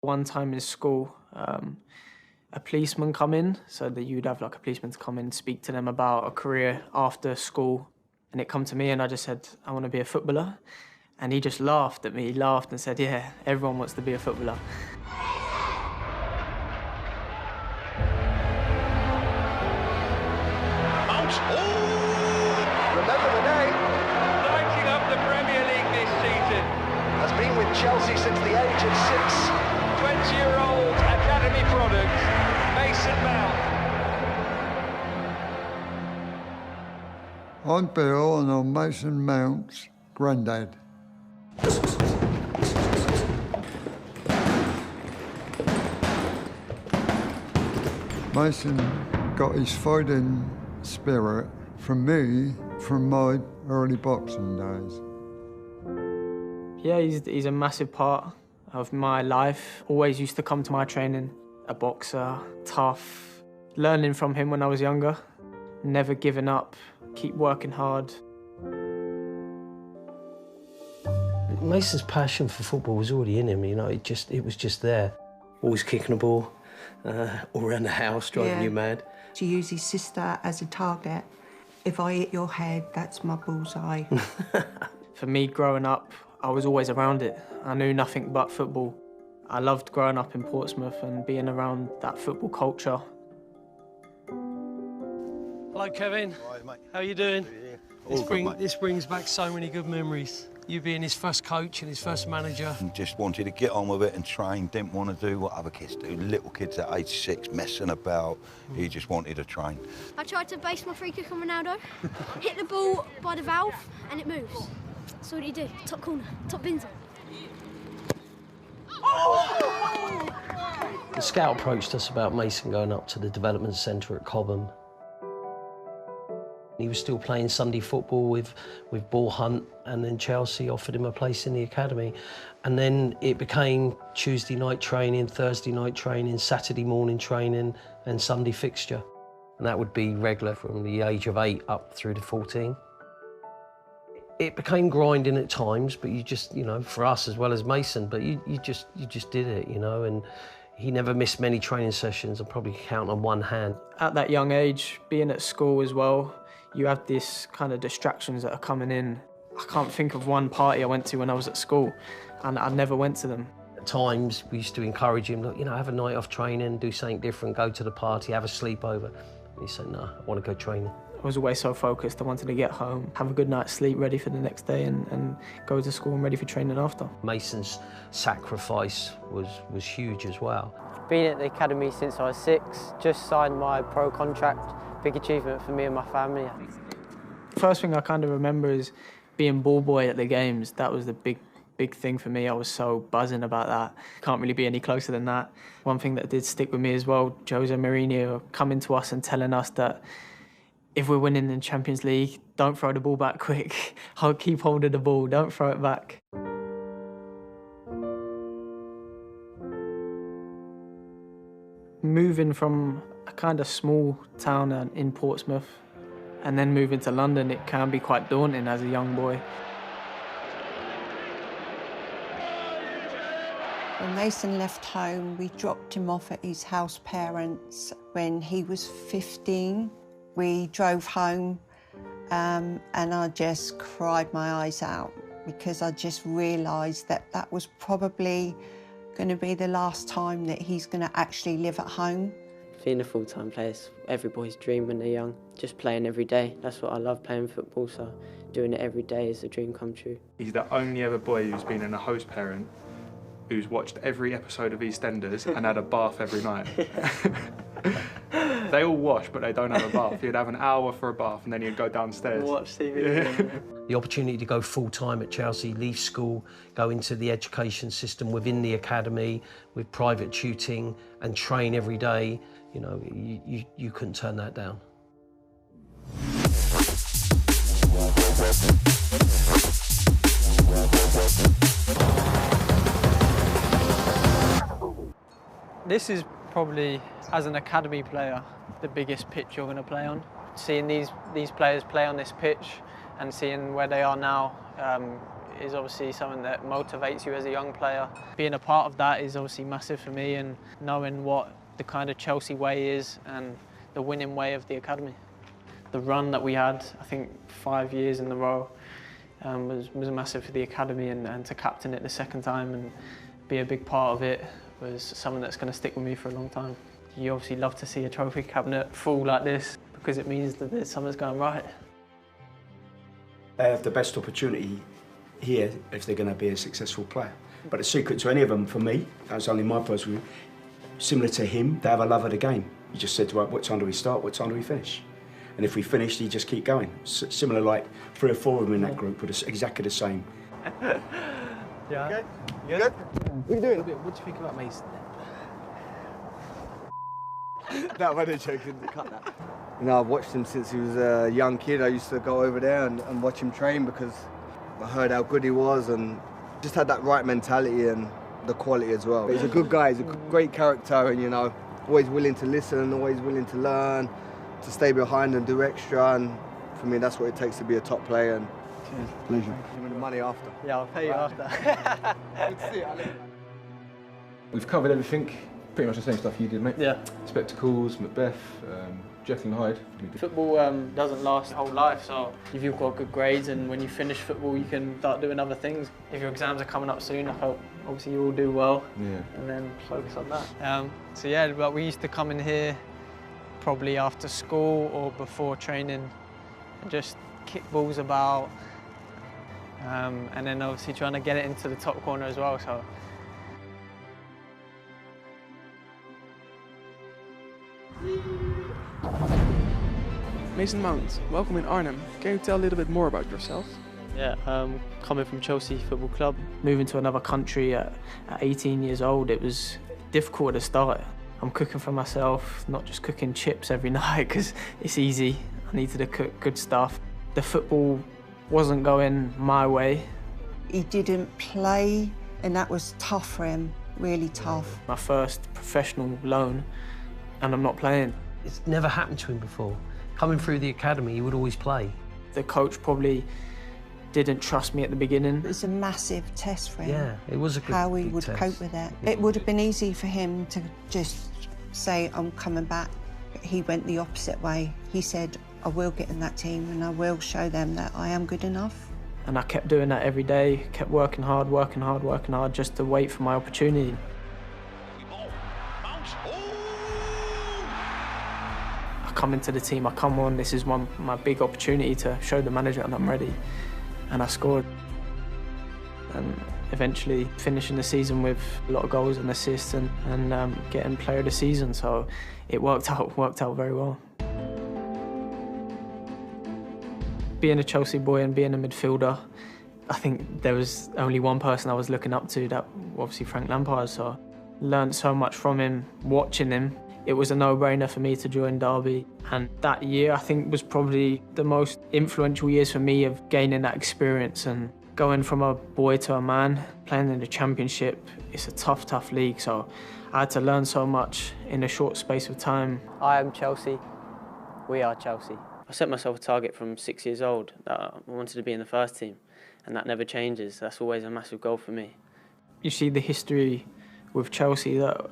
One time in school, a policeman come in, so that you'd have like a policeman to come in and speak to them about a career after school. And it come to me and I just said, I want to be a footballer. And he just laughed at me. He laughed and said, yeah, everyone wants to be a footballer. Remember the name? Lighting up the Premier League this season. Has been with Chelsea since the age of 6. 20-year-old academy product, Mason Mount. I'm Bill and I'm Mason Mount's granddad. Mason got his fighting spirit from me from my early boxing days. Yeah, he's a massive part of my life. Always used to come to my training. A boxer, tough. Learning from him when I was younger. Never giving up, keep working hard. Mason's passion for football was already in him, you know, it was just there. Always kicking the ball, all around the house, driving you mad. To use his sister as a target. If I hit your head, that's my bullseye. For me, growing up, I was always around it. I knew nothing but football. I loved growing up in Portsmouth and being around that football culture. Hello, Kevin. Hi, mate. How are you doing? Good, this brings back so many good memories. You being his first coach and his first manager. And just wanted to get on with it and train. Didn't want to do what other kids do. Little kids at age 6 messing about. He just wanted to train. I tried to base my free kick on Ronaldo, hit the ball by the valve, and it moves. So what do you do? Top corner, top bin zone. The scout approached us about Mason going up to the development centre at Cobham. He was still playing Sunday football with Ball Hunt, and then Chelsea offered him a place in the academy. And then it became Tuesday night training, Thursday night training, Saturday morning training, and Sunday fixture. And that would be regular from the age of 8 up through to 14. It became grinding at times, but you just, you know, for us as well as Mason, but you just did it, you know, and he never missed many training sessions. I'll probably count on one hand. At that young age, being at school as well, you have this kind of distractions that are coming in. I can't think of one party I went to when I was at school, and I never went to them. At times, we used to encourage him, look, you know, have a night off training, do something different, go to the party, have a sleepover. And he said, no, I want to go training. I was always so focused. I wanted to get home, have a good night's sleep, ready for the next day, and go to school and ready for training after. Mason's sacrifice was huge as well. Been at the academy since I was 6, just signed my pro contract. Big achievement for me and my family. First thing I kind of remember is being ball boy at the games. That was the big thing for me. I was so buzzing about that. Can't really be any closer than that. One thing that did stick with me as well, Jose Mourinho coming to us and telling us that if we're winning in Champions League, don't throw the ball back quick. I'll keep holding the ball, don't throw it back. Moving from a kind of small town in Portsmouth and then moving to London, it can be quite daunting as a young boy. When Mason left home, we dropped him off at his house parents when he was 15. We drove home and I just cried my eyes out because I just realised that that was probably going to be the last time that he's going to actually live at home. Being a full-time player is every boy's dream when they're young. Just playing every day. That's what I love, playing football, so doing it every day is a dream come true. He's the only ever boy who's been in a host parent who's watched every episode of EastEnders and had a bath every night. They all wash, but they don't have a bath. You'd have an hour for a bath and then you'd go downstairs. Watch TV. Yeah. The opportunity to go full-time at Chelsea, leave school, go into the education system within the academy with private tutoring and train every day, you know, you couldn't turn that down. This is probably, as an academy player, the biggest pitch you're going to play on. Seeing these players play on this pitch and seeing where they are now, is obviously something that motivates you as a young player. Being a part of that is obviously massive for me, and knowing what the kind of Chelsea way is and the winning way of the academy. The run that we had, I think 5 years in a row, was massive for the academy, and to captain it the second time and be a big part of it was something that's going to stick with me for a long time. You obviously love to see a trophy cabinet full like this because it means that there's something's going right. They have the best opportunity here if they're going to be a successful player. But the secret to any of them, for me, that's only my personal view, similar to him, they have a love of the game. You just said, right, what time do we start, what time do we finish? And if we finished, you just keep going. Similar, like 3 or 4 of them in that group were exactly the same. Yeah. Okay. You good? What are you doing? What do you think about Mason? No, I'm only joking. Cut that. You know, I've watched him since he was a young kid. I used to go over there and watch him train because I heard how good he was and just had that right mentality and the quality as well. But he's a good guy. He's a great character, and you know, always willing to listen, always willing to learn, to stay behind and do extra. And for me, that's what it takes to be a top player. And pleasure. Give me the money after. Yeah, I'll pay you after. Good to see you, Ali. We've covered everything, pretty much the same stuff you did, mate. Yeah. Spectacles, Macbeth, Jekyll and Hyde. Football doesn't last your whole life, so if you've got good grades and when you finish football you can start doing other things. If your exams are coming up soon, I hope obviously you all do well, and then focus on that. So yeah, but we used to come in here probably after school or before training and just kick balls about, and then obviously trying to get it into the top corner as well. So. Mason Mount, welcome in Arnhem. Can you tell a little bit more about yourself? Yeah, coming from Chelsea Football Club, moving to another country at 18 years old, it was difficult at the start. I'm cooking for myself, not just cooking chips every night because it's easy. I needed to cook good stuff. The football wasn't going my way. He didn't play, and that was tough for him, really tough. My first professional loan, and I'm not playing. It's never happened to him before. Coming through the academy, he would always play. The coach probably didn't trust me at the beginning. It was a massive test for him. Yeah, it was a good how he big would test. cope with it. It would have been easy for him to just say, I'm coming back. But he went the opposite way. He said, I will get in that team and I will show them that I am good enough. And I kept doing that every day, kept working hard, just to wait for my opportunity. I come into the team, I come on, this is my big opportunity to show the manager that I'm ready. And I scored. And eventually finishing the season with a lot of goals and assists and getting player of the season. So it worked out very well. Being a Chelsea boy and being a midfielder, I think there was only one person I was looking up to, that obviously Frank Lampard. So learned so much from him, watching him. It was a no-brainer for me to join Derby. And that year, I think, was probably the most influential years for me of gaining that experience and going from a boy to a man, playing in the Championship. It's a tough, tough league, so I had to learn so much in a short space of time. I am Chelsea. We are Chelsea. I set myself a target from 6 years old that I wanted to be in the first team, and that never changes. That's always a massive goal for me. You see the history with Chelsea that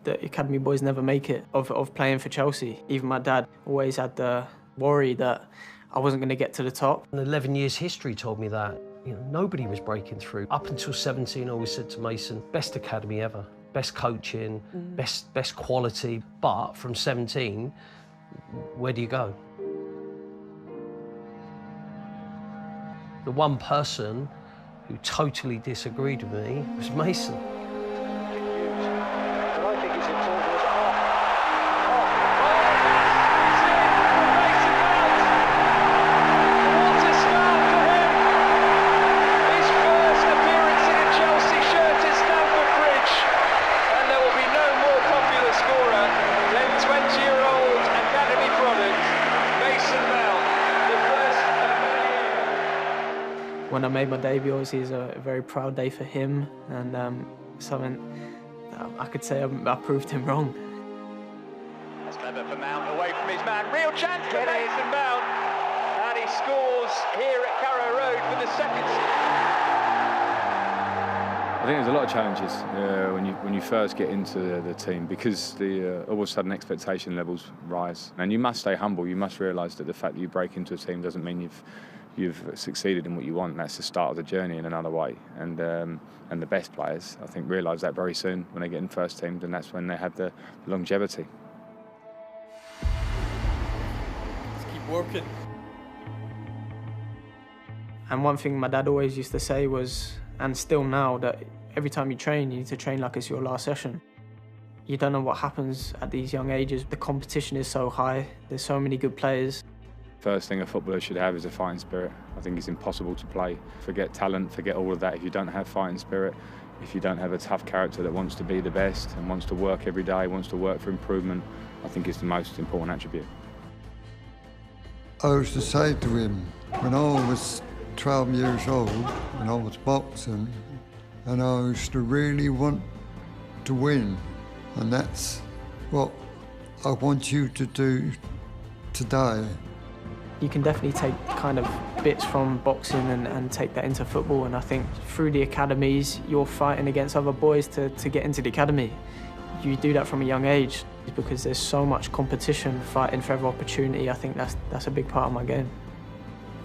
the academy boys never make it of playing for Chelsea. Even my dad always had the worry that I wasn't going to get to the top. And 11 years history told me that. You know, nobody was breaking through. Up until 17, I always said to Mason, best academy ever, best coaching, best quality. But from 17, where do you go? The one person who totally disagreed with me was Mason. When I made my debut, obviously, it was a very proud day for him, and something that I could say I proved him wrong. That's clever for Mount, away from his man. Real chance for Mason Mount. And he scores here at Carrow Road for the second. I think there's a lot of challenges when you first get into the team, because all of a sudden expectation levels rise, and you must stay humble. You must realise that the fact that you break into a team doesn't mean you've succeeded in what you want. That's the start of the journey in another way. And the best players, I think, realise that very soon when they get in first teams, and that's when they have the longevity. Let's keep working. And one thing my dad always used to say was, and still now, that every time you train, you need to train like it's your last session. You don't know what happens at these young ages. The competition is so high. There's so many good players. First thing a footballer should have is a fighting spirit. I think it's impossible to play. Forget talent, forget all of that. If you don't have fighting spirit, if you don't have a tough character that wants to be the best and wants to work every day, wants to work for improvement, I think it's the most important attribute. I used to say to him, when I was 12 years old, when I was boxing, and I used to really want to win, and that's what I want you to do today. You can definitely take kind of bits from boxing and take that into football, and I think through the academies you're fighting against other boys to get into the academy. You do that from a young age because there's so much competition, fighting for every opportunity. I think that's a big part of my game.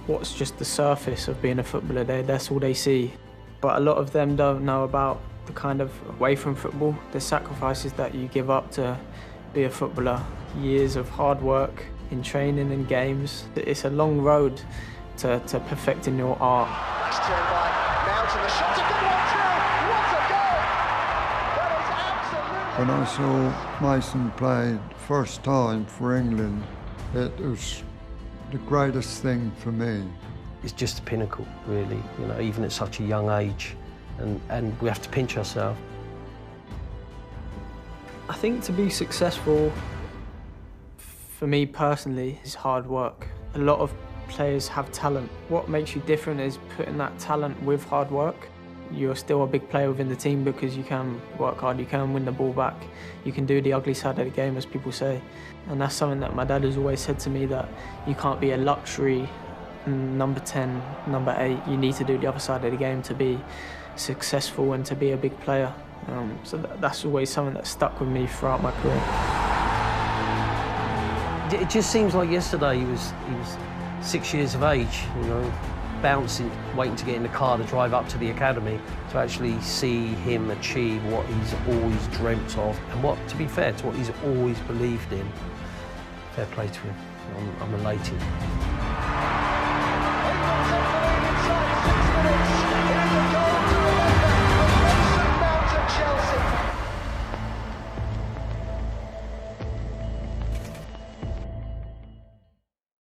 What's just the surface of being a footballer, that's all they see. But a lot of them don't know about the kind of away from football, the sacrifices that you give up to be a footballer. Years of hard work in training and games. It's a long road to perfecting your art. Nice turn by Mount, and the shot's a good one too. What a goal! That is absolutely... When I saw Mason play first time for England, it was the greatest thing for me. It's just a pinnacle, really, you know, even at such a young age, and we have to pinch ourselves. I think to be successful, for me personally, is hard work. A lot of players have talent. What makes you different is putting that talent with hard work. You're still a big player within the team because you can work hard, you can win the ball back, you can do the ugly side of the game, as people say. And that's something that my dad has always said to me, that you can't be a luxury number 10, number 8. You need to do the other side of the game to be successful and to be a big player. So that's always something that stuck with me throughout my career. It just seems like yesterday he was 6 years of age, you know, bouncing, waiting to get in the car to drive up to the academy, to actually see him achieve what he's always dreamt of, and what, to be fair, to what he's always believed in. Fair play to him. I'm elated.